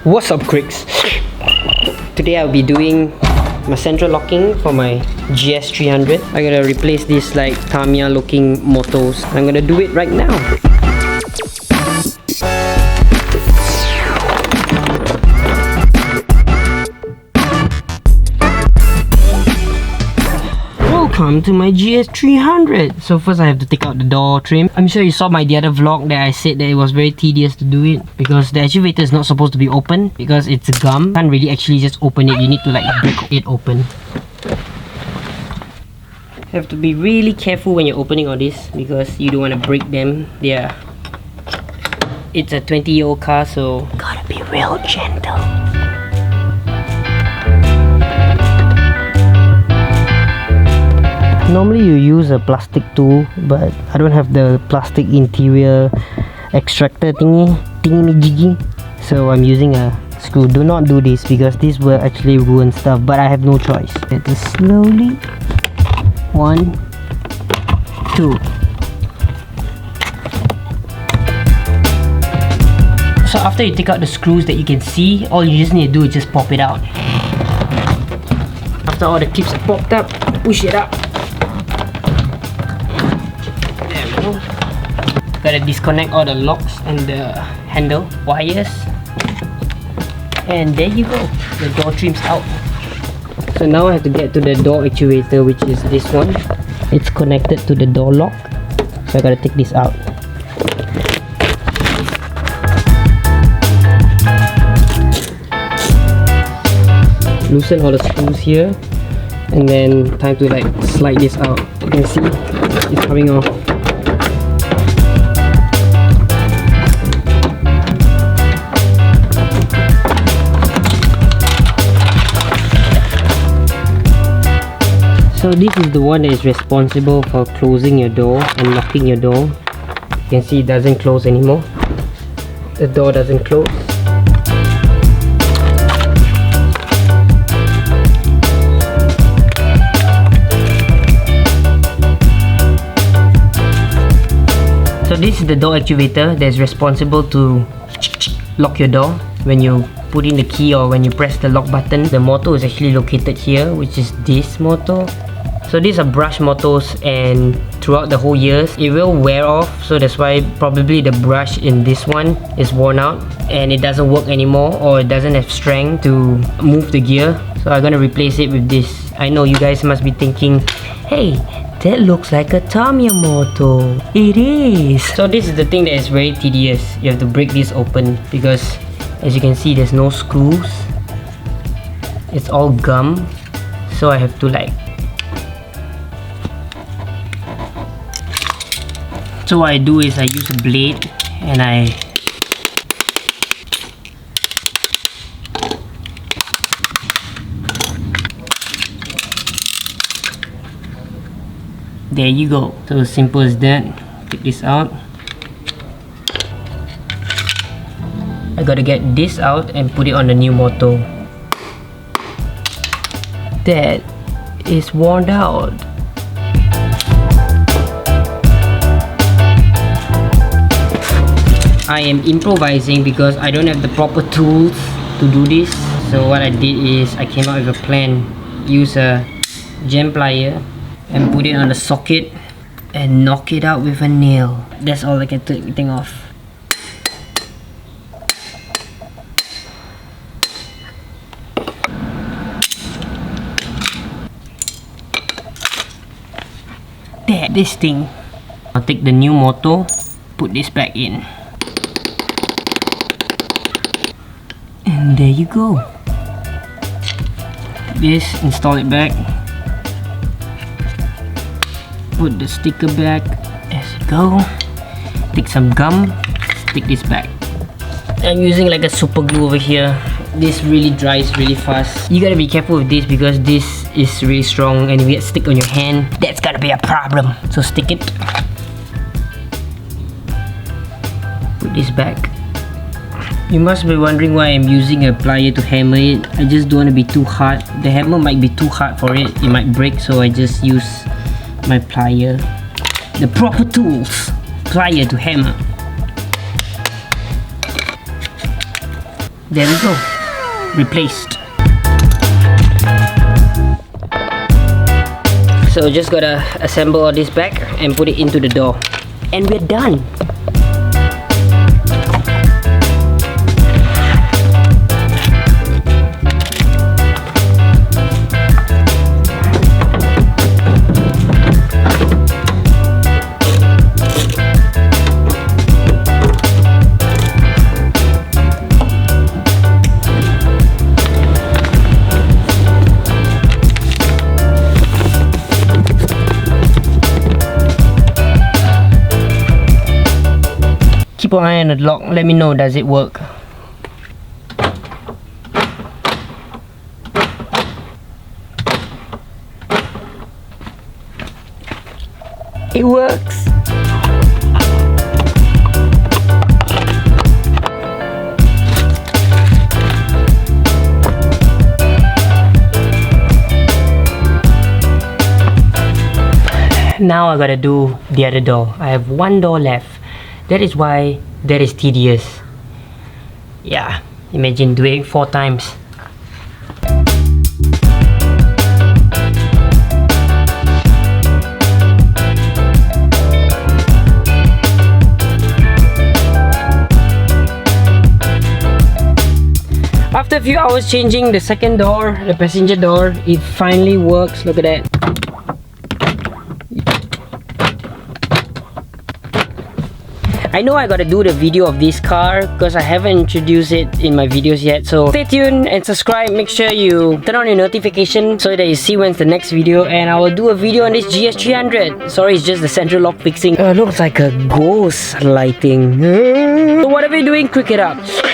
What's up, KRIKs? Today I'll be doing my central locking for my GS300. I'm gonna replace this like Tamiya looking motors. I'm gonna do it right now. Welcome to my GS300. So first I have to take out the door trim. I'm sure you saw the other vlog that I said that it was very tedious to do it because the actuator is not supposed to be open because it's gum. You can't really actually just open it. You need to like break it open. You have to be really careful when you're opening all this because you don't want to break them. It's a 20-year-old car, so gotta be real gentle. Normally you use a plastic tool, but I don't have the plastic interior extractor thingy jiggy, so I'm using a screw. Do not do this because this will actually ruin stuff, but I have no choice. Let us slowly 1, 2. So after you take out the screws that you can see, all you just need to do is just pop it out. After all the clips are popped up, push it up. Gotta disconnect all the locks and the handle wires, and there you go, the door trim's out. So now I have to get to the door actuator, which is this one. It's connected to the door lock, so I gotta take this out. Loosen all the screws here, and then time to like slide this out. You can see it's coming off. So this is the one that is responsible for closing your door and locking your door. You can see it doesn't close anymore. The door doesn't close. So this is the door actuator that is responsible to lock your door. When you put in the key or when you press the lock button, the motor is actually located here, which is this motor. So these are brush motors, and throughout the whole years it will wear off, so that's why probably the brush in this one is worn out and it doesn't work anymore, or it doesn't have strength to move the gear. So I'm gonna replace it with this. I know you guys must be thinking, hey, that looks like a Tamiya motor. It is. So this is the thing that is very tedious. You have to break this open because as you can see there's no screws. It's all gum. So I have to like, so what I do is I use a blade and there you go. So simple as that. Take this out. I gotta get this out and put it on the new motor. That is worn out. I am improvising because I don't have the proper tools to do this. So what I did is I came up with a plan. Use a jam plier and put it on the socket and knock it out with a nail. That's all I can think of. There, this thing. I'll take the new motor, put this back in. And there you go. This, install it back. Put the sticker back as it go. Take some gum, stick this back. I'm using like a super glue over here. This really dries really fast. You gotta be careful with this because this is really strong, and if it stick on your hand, that's gonna be a problem. So stick it. Put this back. You must be wondering why I'm using a plier to hammer it. I just don't want to be too hard. The hammer might be too hard for it. It might break, so I just use my plier. The proper tools. Plier to hammer. There we go. Replaced. So just gotta assemble all this back and put it into the door. And we're done. Keep an eye on the lock. Let me know, does it work? It works. Now I gotta do the other door. I have one door left. That is why that is tedious. Yeah, imagine doing 4 times. After a few hours changing the second door, the passenger door, it finally works. Look at that. I know I gotta do the video of this car because I haven't introduced it in my videos yet, so stay tuned and subscribe. Make sure you turn on your notification so that you see when's the next video, and I will do a video on this GS300. Sorry, it's just the central lock fixing. Looks like a ghost lighting. So whatever you're doing, KRIK IT UP.